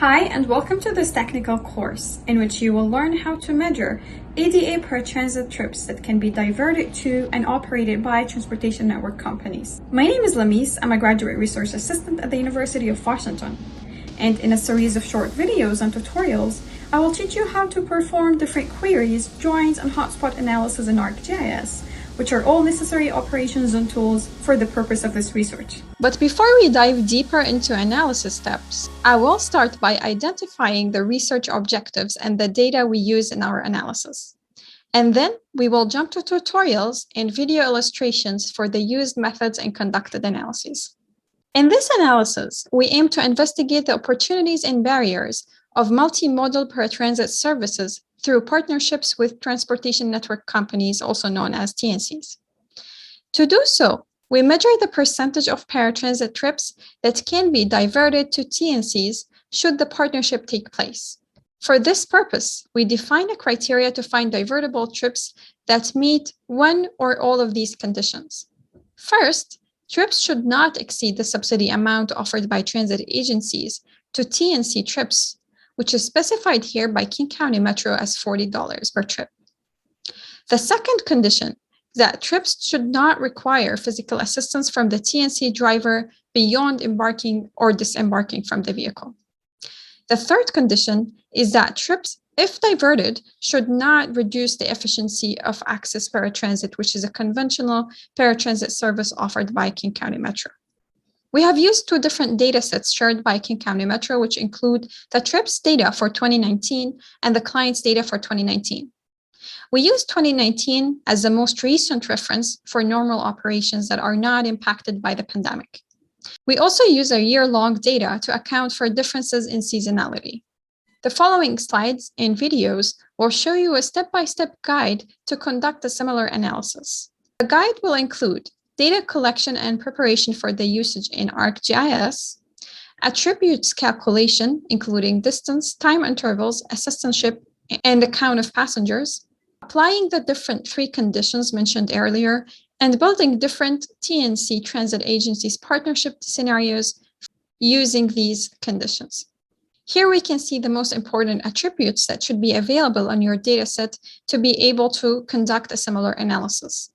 Hi, and welcome to this technical course in which you will learn how to measure ADA paratransit trips that can be diverted to and operated by transportation network companies. My name is Lamis. I'm a graduate research assistant at the University of Washington. And in a series of short videos and tutorials, I will teach you how to perform different queries, joins, and hotspot analysis in ArcGIS, which are all necessary operations and tools for the purpose of this research. But before we dive deeper into analysis steps, I will start by identifying the research objectives and the data we use in our analysis. And then we will jump to tutorials and video illustrations for the used methods and conducted analyses. In this analysis, we aim to investigate the opportunities and barriers of multimodal paratransit services through partnerships with transportation network companies, also known as TNCs. To do so, we measure the percentage of paratransit trips that can be diverted to TNCs should the partnership take place. For this purpose, we define a criteria to find divertible trips that meet one or all of these conditions. First, trips should not exceed the subsidy amount offered by transit agencies to TNC trips, which is specified here by King County Metro as $40 per trip. The second condition is that trips should not require physical assistance from the TNC driver beyond embarking or disembarking from the vehicle. The third condition is that trips, if diverted, should not reduce the efficiency of Access Paratransit, which is a conventional paratransit service offered by King County Metro. We have used two different data sets shared by King County Metro, which include the trips data for 2019 and the client's data for 2019. We use 2019 as the most recent reference for normal operations that are not impacted by the pandemic. We also use a year-long data to account for differences in seasonality. The following slides and videos will show you a step-by-step guide to conduct a similar analysis. The guide will include data collection and preparation for the usage in ArcGIS, attributes calculation, including distance, time intervals, assistantship, and the count of passengers, applying the different three conditions mentioned earlier, and building different TNC transit agencies partnership scenarios using these conditions. Here we can see the most important attributes that should be available on your dataset to be able to conduct a similar analysis.